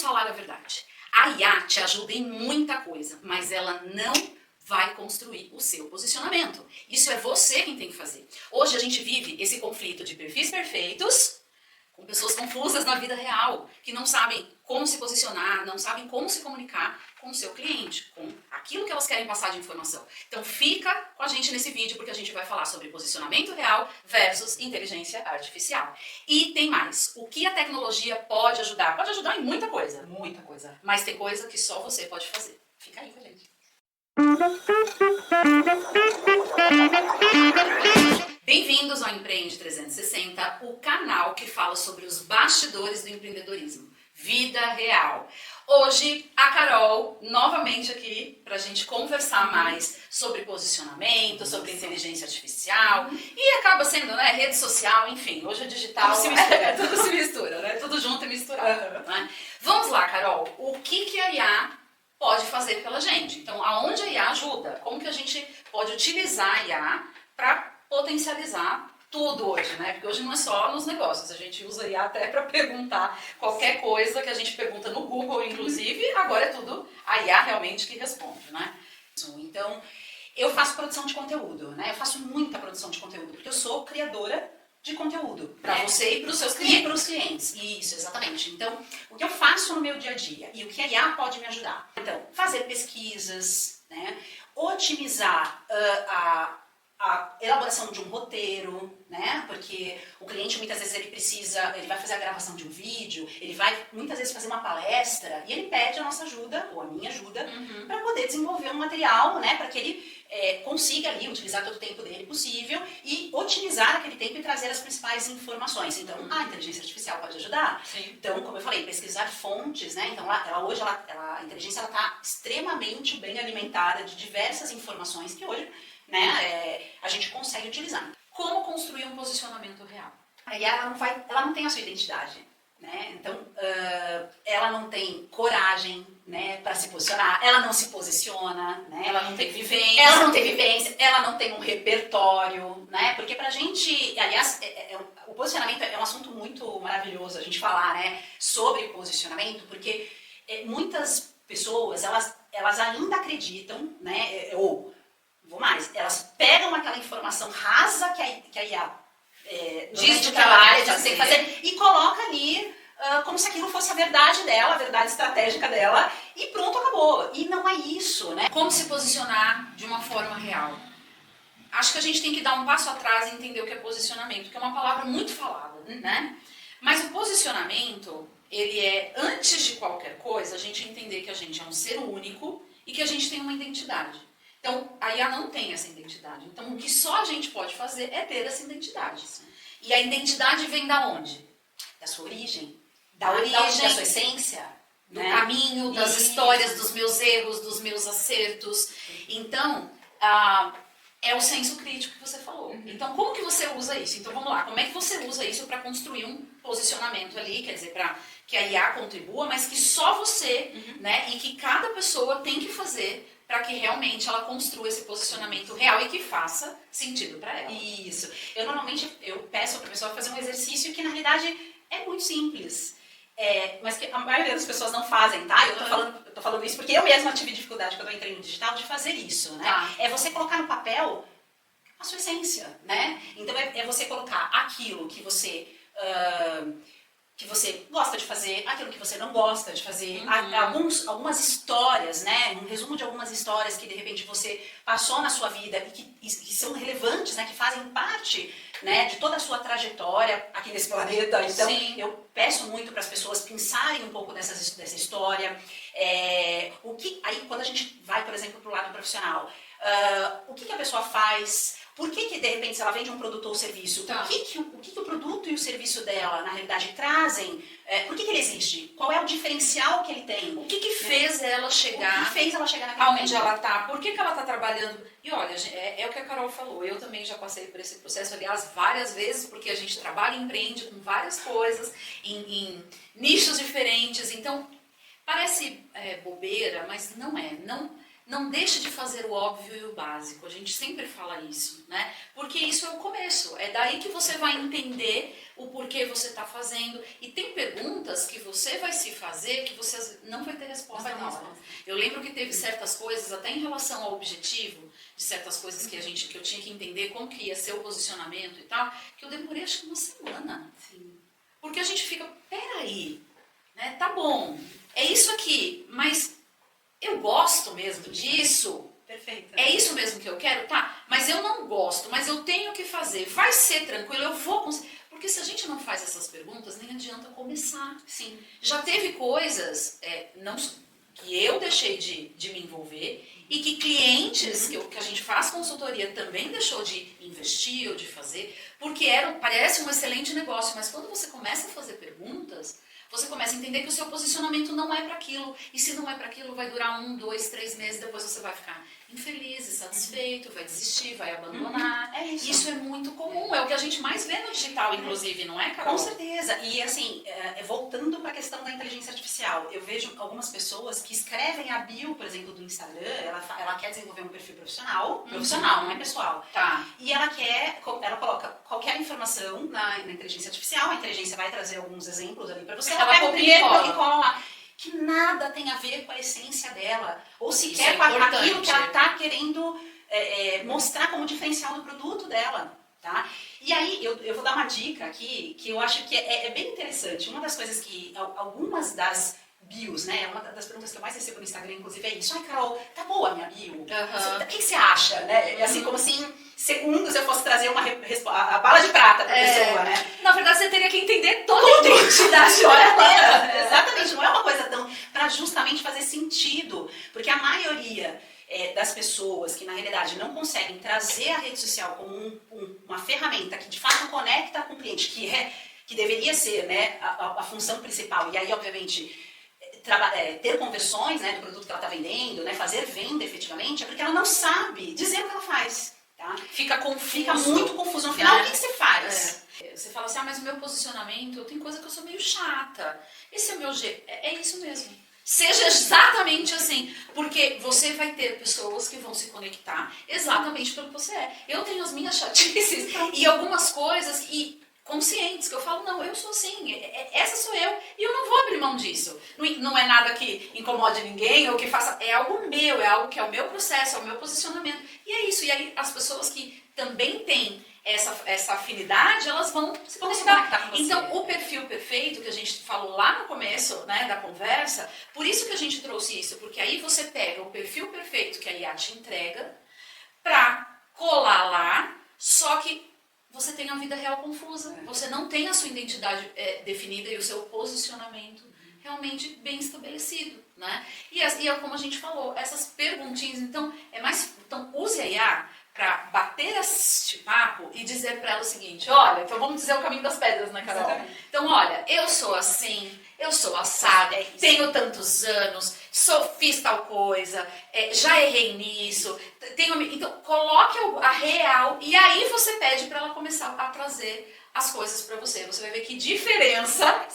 Vamos falar a verdade. A IA te ajuda em muita coisa, mas ela não vai construir o seu posicionamento. Isso é você quem tem que fazer. Hoje a gente vive esse conflito de perfis perfeitos com pessoas confusas na vida real, que não sabem como se posicionar, não sabem como se comunicar com o seu cliente, com aquilo que elas querem passar de informação. Então fica com a gente nesse vídeo, porque a gente vai falar sobre posicionamento real versus inteligência artificial. E tem mais. O que a tecnologia pode ajudar? Pode ajudar em muita coisa. Muita coisa. Mas tem coisa que só você pode fazer. Fica aí com a gente. Bem-vindos ao Empreende 360, o canal que fala sobre os bastidores do empreendedorismo. Vida real. Hoje, a Carol, novamente aqui, para a gente conversar mais sobre posicionamento, sobre inteligência artificial. E acaba sendo, né, rede social, enfim, hoje é digital. Tudo se mistura. Tudo se mistura, né? Tudo junto e misturado. Né? Vamos lá, Carol. O que a IA pode fazer pela gente? Então, aonde a IA ajuda? Como que a gente pode utilizar a IA para potencializar tudo hoje, né? Porque hoje não é só nos negócios, a gente usa IA até para perguntar qualquer coisa que a gente pergunta no Google, inclusive, agora é tudo a IA realmente que responde, né? Então, eu faço produção de conteúdo, né? Eu faço muita produção de conteúdo, porque eu sou criadora de conteúdo para você e para os seus clientes. E para os clientes. Isso, exatamente. Então, o que eu faço no meu dia a dia e o que a IA pode me ajudar? Então, fazer pesquisas, né? Otimizar a elaboração de um roteiro, né? Porque o cliente muitas vezes ele vai fazer a gravação de um vídeo, ele vai muitas vezes fazer uma palestra e ele pede a nossa ajuda, ou a minha ajuda, para poder desenvolver um material, né? Para que ele consiga ali utilizar todo o tempo dele possível e otimizar aquele tempo e trazer as principais informações. Então, a inteligência artificial pode ajudar. Sim. Então, como eu falei, pesquisar fontes, né? Então, a inteligência está extremamente bem alimentada de diversas informações que hoje, né, a gente consegue utilizar. Como construir um posicionamento real? Aí ela não tem a sua identidade, né? Então, ela não tem coragem, né, para se posicionar, ela não se posiciona, né? Ela não tem vivência. Ela não tem vivência, ela não tem um repertório, né? Porque pra gente, aliás, o posicionamento é um assunto muito maravilhoso a gente falar, né, sobre posicionamento, porque muitas pessoas, elas ainda acreditam, né, vou mais, elas pegam aquela informação rasa que a IA diz que trabalha, diz que tem que fazer, e coloca ali como se aquilo fosse a verdade dela, a verdade estratégica dela, e pronto, acabou. E não é isso, né? Como se posicionar de uma forma real? Acho que a gente tem que dar um passo atrás e entender o que é posicionamento, que é uma palavra muito falada, né? Mas o posicionamento, ele é, antes de qualquer coisa, a gente entender que a gente é um ser único e que a gente tem uma identidade. Então, a IA não tem essa identidade. Então, o que só a gente pode fazer é ter essa identidade. E a identidade vem da onde? Da sua origem. Da sua essência. Do caminho, das histórias, dos meus erros, dos meus acertos. Então, é o senso crítico que você falou. Então, como que você usa isso? Então, vamos lá. Como é que você usa isso para construir um posicionamento ali? Quer dizer, para que a IA contribua, mas que só você, né? E que cada pessoa tem que fazer para que realmente ela construa esse posicionamento real e que faça sentido para ela. Isso. Eu peço para a pessoa fazer um exercício que, na realidade, é muito simples. Mas que a maioria das pessoas não fazem, tá? Eu tô falando isso porque eu mesma tive dificuldade quando eu entrei no digital de fazer isso, né? Tá. É você colocar no papel a sua essência, né? Então é você colocar aquilo que você gosta de fazer, aquilo que você não gosta de fazer, algumas histórias, né? Um resumo de algumas histórias que de repente você passou na sua vida e que são relevantes, né? Que fazem parte, né, de toda a sua trajetória aqui nesse planeta. Então, eu peço muito para as pessoas pensarem um pouco dessa história. Aí, quando a gente vai, por exemplo, para o lado profissional, o que a pessoa faz? Por que de repente, se ela vende um produto ou serviço, tá, o que o produto e o serviço dela, na realidade, trazem? Por que ele existe? Qual é o diferencial que ele tem? O que fez ela chegar? O que fez ela chegar naquele aonde ela está? Por que ela está trabalhando? E olha, é o que a Carol falou. Eu também já passei por esse processo, aliás, várias vezes, porque a gente trabalha e empreende com várias coisas, em nichos diferentes. Então, parece bobeira, mas não é. não deixe de fazer o óbvio e o básico. A gente sempre fala isso, né? Porque isso é o começo. É daí que você vai entender o porquê você está fazendo. E tem perguntas que você vai se fazer que você não vai ter resposta na hora. Eu lembro que teve certas coisas, até em relação ao objetivo, de certas coisas que eu tinha que entender como que ia ser o posicionamento e tal, que eu demorei acho que uma semana. Sim. Porque a gente fica, peraí, né? Tá bom, é isso aqui, mas eu gosto mesmo disso? Perfeito. É isso mesmo que eu quero? Tá, mas eu não gosto, mas eu tenho que fazer. Vai ser tranquilo, eu vou conseguir. Porque se a gente não faz essas perguntas, nem adianta começar. Sim. Já teve coisas que eu deixei de me envolver e que clientes que a gente faz consultoria também deixou de investir ou de fazer, porque parece um excelente negócio, mas quando você começa a fazer perguntas, você começa a entender que o seu posicionamento não é para aquilo. E se não é para aquilo, vai durar 1, 2, 3 meses, depois você vai ficar infeliz, insatisfeito, vai desistir, vai abandonar. É isso. Isso é muito comum, é o que a gente mais vê no digital, inclusive, não é, Carol? Com certeza. E assim, voltando para a questão da inteligência artificial, eu vejo algumas pessoas que escrevem a bio, por exemplo, do Instagram, ela quer desenvolver um perfil profissional, não é pessoal. Tá. E ela coloca qualquer informação na inteligência artificial, a inteligência vai trazer alguns exemplos ali para você, ela pega o primeiro e cola que nada tem a ver com a essência dela, ou sequer com aquilo que ela está querendo mostrar como diferencial do produto dela. Tá? E aí, eu vou dar uma dica aqui, que eu acho que é bem interessante. Uma das coisas que, algumas das bios, né, uma das perguntas que eu mais recebo no Instagram, inclusive, é isso. Ai, Carol, tá boa a minha bio? O que você acha? Né? Assim, como assim, segundos eu fosse trazer a bala de prata pra pessoa, né? Na verdade, você teria que entender toda a identidade dela. Exatamente, não é uma coisa tão... Pra justamente fazer sentido, porque a maioria das pessoas que, na realidade, não conseguem trazer a rede social como uma ferramenta que, de fato, conecta com o cliente, que deveria ser, né, a função principal, e aí, obviamente... ter conversões, né, do produto que ela está vendendo, né, fazer venda efetivamente, é porque ela não sabe dizer o que ela faz. Tá? Fica muito confuso. No final, o que você faz? Você fala assim, mas o meu posicionamento, tem coisa que eu sou meio chata. Esse é o meu jeito. É isso mesmo. Seja exatamente assim, porque você vai ter pessoas que vão se conectar exatamente pelo que você é. Eu tenho as minhas chatices e algumas coisas conscientes, que eu falo, não, eu sou assim, essa sou eu, e eu não vou abrir mão disso. Não é nada que incomode ninguém, ou que faça, é algo meu, é algo que é o meu processo, é o meu posicionamento. E é isso, e aí as pessoas que também têm essa afinidade, elas vão se conectar com você. Então, o perfil perfeito, que a gente falou lá no começo, né, da conversa, por isso que a gente trouxe isso, porque aí você pega o perfil perfeito que a IA te entrega, pra colar lá, só que você tem a vida real confusa, você não tem a sua identidade definida e o seu posicionamento realmente bem estabelecido, né? E é como a gente falou, essas perguntinhas, então, use a IA para bater esse papo e dizer para ela o seguinte, olha, então vamos dizer o caminho das pedras, né, Carol? Exatamente. Então, olha, eu sou assim, eu sou assada, tenho tantos anos, fiz tal coisa, já errei nisso, então coloque a real e aí você pede para ela começar a trazer as coisas para você. Você vai ver que diferença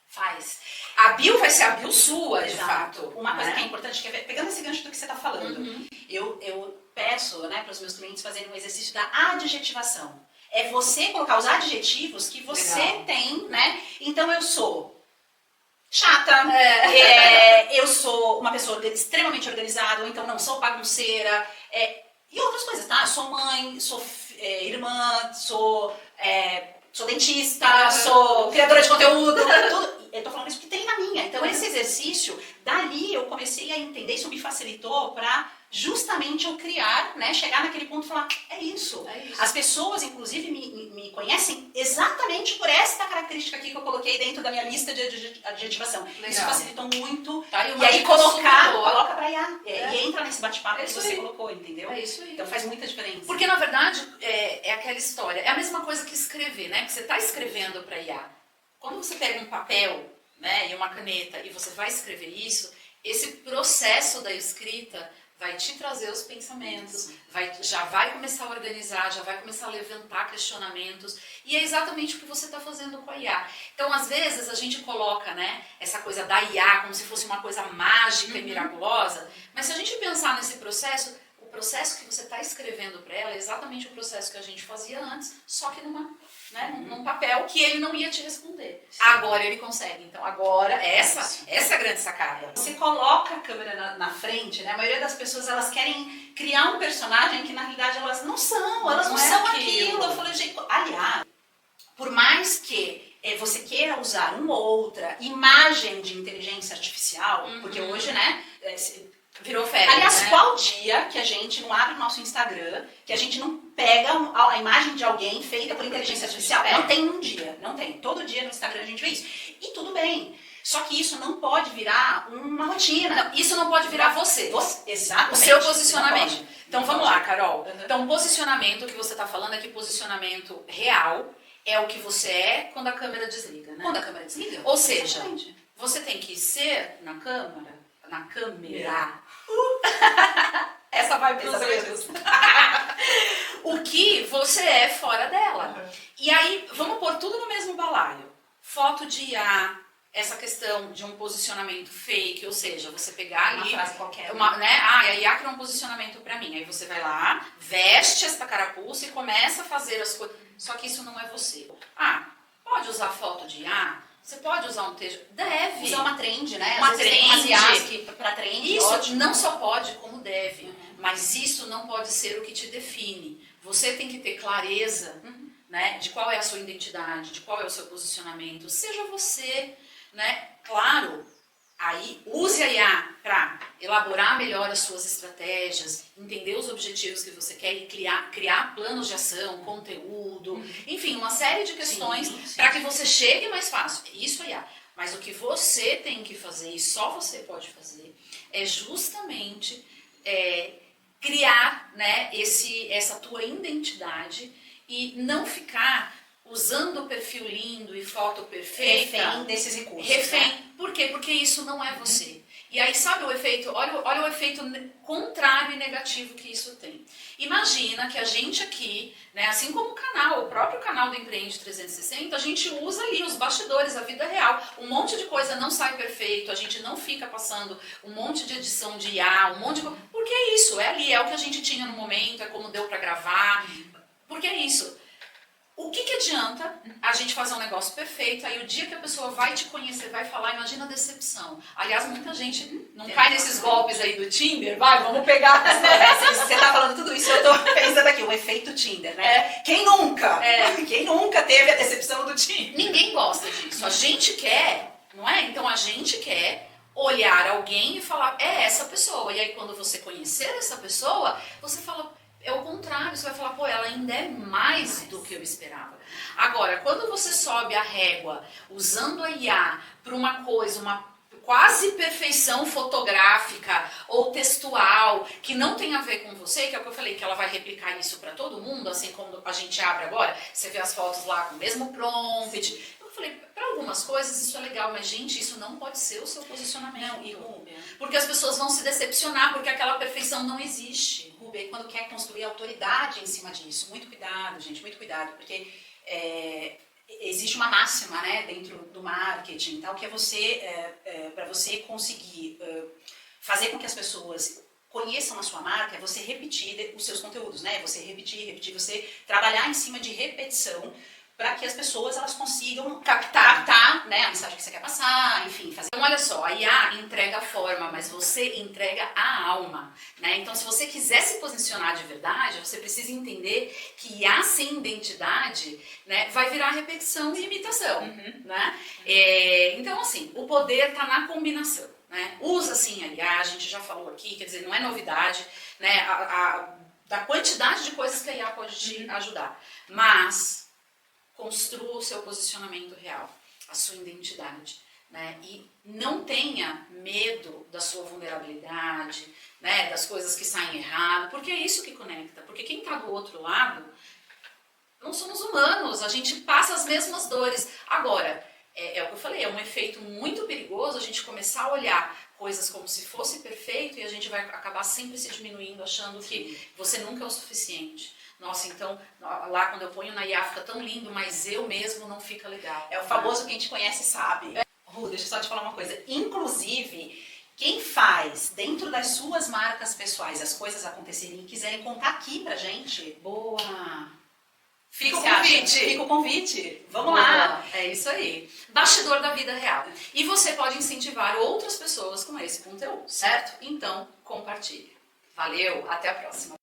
faz. A bio vai ser a bio sua, de fato. Uma coisa que é importante, que pegando esse gancho do que você está falando, eu peço, né, para os meus clientes fazerem um exercício da adjetivação. É você colocar os adjetivos que você tem, né? Então eu sou chata, eu sou uma pessoa extremamente organizada, ou então não sou bagunceira, e outras coisas, tá? Sou mãe, sou irmã, sou dentista, sou criadora de conteúdo, tudo. Eu tô falando isso porque tem na minha. Então esse exercício, dali eu comecei a entender, isso me facilitou para justamente eu criar, né, chegar naquele ponto e falar, é isso. As pessoas, inclusive, me conhecem exatamente por esta característica aqui que eu coloquei dentro da minha lista de adjetivação. Legal. Isso facilitou muito. Tá, e aí coloca pra IA. E entra nesse bate-papo que você colocou, entendeu? É isso aí. Então faz muita diferença. Porque, na verdade, é aquela história. É a mesma coisa que escrever, né? Que você está escrevendo para IA. Quando você pega um papel, né, e uma caneta e você vai escrever isso, esse processo da escrita vai te trazer os pensamentos, já vai começar a organizar, já vai começar a levantar questionamentos, e é exatamente o que você está fazendo com a IA. Então, às vezes, a gente coloca, né, essa coisa da IA como se fosse uma coisa mágica e miraculosa, mas se a gente pensar nesse processo, o processo que você está escrevendo para ela é exatamente o processo que a gente fazia antes, só que num papel que ele não ia te responder. Sim. Agora ele consegue. Então agora, essa é a grande sacada. Você coloca a câmera na frente, né? A maioria das pessoas, elas querem criar um personagem que na realidade elas não são. Elas não são aquilo. Eu falei, gente, aliás, por mais que você queira usar uma ou outra imagem de inteligência artificial, porque hoje, né, virou febre. Aliás, né? Qual dia que a gente não abre o nosso Instagram, que a gente não pega a imagem de alguém feita por inteligência artificial? Não tem um dia, não tem. Todo dia no Instagram a gente vê isso. E tudo bem. Só que isso não pode virar uma rotina. Não, isso não pode virar você. Exatamente. O seu posicionamento. Então vamos lá, Carol. Então o posicionamento que você está falando é que posicionamento real é o que você é quando a câmera desliga, né? Quando a câmera desliga. Ou seja, você tem que ser na câmera. Essa vai para os erros. O que você é fora dela. E aí, vamos pôr tudo no mesmo balaio. Foto de IA, essa questão de um posicionamento fake, ou seja, você pegar ali... Uma frase qualquer. A IA criou um posicionamento para mim. Aí você vai lá, veste essa carapuça e começa a fazer as coisas. Só que isso não é você. Pode usar foto de IA? Você pode usar um texto? Deve. Usar uma trend, né? Uma trend. Umas IAs que pra trend, isso ótimo. Não só pode, como deve. Mas isso não pode ser o que te define. Você tem que ter clareza, né, de qual é a sua identidade, de qual é o seu posicionamento. Seja você, né? Claro, aí use a IA para elaborar melhor as suas estratégias, entender os objetivos que você quer e criar planos de ação, conteúdo, enfim, uma série de questões para que você chegue mais fácil. Isso é IA. Mas o que você tem que fazer, e só você pode fazer, é justamente criar, né, essa tua identidade e não ficar usando o perfil lindo e foto perfeita. Refém desses recursos. Refém. Né? Por quê? Porque isso não é você. E aí, sabe o efeito? Olha o efeito contrário e negativo que isso tem. Imagina que a gente aqui, né, assim como o próprio canal do Empreende 360, a gente usa ali os bastidores, a vida real. Um monte de coisa não sai perfeito, a gente não fica passando um monte de edição de IA, um monte de coisa. Porque é isso, é ali, é o que a gente tinha no momento, é como deu pra gravar. Porque é isso. O que adianta a gente fazer um negócio perfeito, aí o dia que a pessoa vai te conhecer, vai falar, imagina a decepção. Aliás, muita gente não cai nesses golpes aí do Tinder, vamos pegar. Você tá falando tudo isso, eu tô pensando aqui, o efeito Tinder, né? Quem nunca? Quem nunca teve a decepção do Tinder? Ninguém gosta disso. A gente quer, não é? Então a gente quer olhar alguém e falar, é essa pessoa. E aí quando você conhecer essa pessoa, você fala... É o contrário, você vai falar, pô, ela ainda é mais do que eu esperava. Agora, quando você sobe a régua usando a IA para uma coisa, uma quase perfeição fotográfica ou textual, que não tem a ver com você, que é o que eu falei, que ela vai replicar isso para todo mundo, assim como a gente abre agora, você vê as fotos lá com o mesmo prompt. Eu falei, para algumas coisas isso é legal, mas gente, isso não pode ser o seu posicionamento. Não, e Rubem, porque as pessoas vão se decepcionar, porque aquela perfeição não existe. Rubem, quando quer construir autoridade em cima disso, muito cuidado, gente, muito cuidado, porque existe uma máxima, né, dentro do marketing, tal, que é você, para você conseguir fazer com que as pessoas conheçam a sua marca, é você repetir os seus conteúdos, né, você repetir, você trabalhar em cima de repetição, para que as pessoas elas consigam captar, né, a mensagem que você quer passar, enfim, fazer. Então olha só, a IA entrega a forma, mas você entrega a alma, né? Então se você quiser se posicionar de verdade, você precisa entender que IA sem identidade, né, vai virar repetição e imitação, né? Então assim, o poder está na combinação, né? Usa sim a IA, a gente já falou aqui, quer dizer, não é novidade, né? Da quantidade de coisas que a IA pode te ajudar, mas construa o seu posicionamento real, a sua identidade, né? E não tenha medo da sua vulnerabilidade, né? Das coisas que saem errado, porque é isso que conecta. Porque quem está do outro lado, não somos humanos, a gente passa as mesmas dores. Agora, é o que eu falei, é um efeito muito perigoso a gente começar a olhar coisas como se fosse perfeito e a gente vai acabar sempre se diminuindo, achando que você nunca é o suficiente. Nossa, então, lá quando eu ponho na IA fica tão lindo, mas eu mesmo não fica legal. É o famoso quem te conhece sabe. Ru, deixa eu só te falar uma coisa. Inclusive, quem faz dentro das suas marcas pessoais as coisas acontecerem e quiserem contar aqui pra gente, Boa! fica o convite. Fica o convite. Vamos lá. É isso aí. Bastidor da vida real. E você pode incentivar outras pessoas com esse conteúdo, certo? Então, compartilhe. Valeu, até a próxima.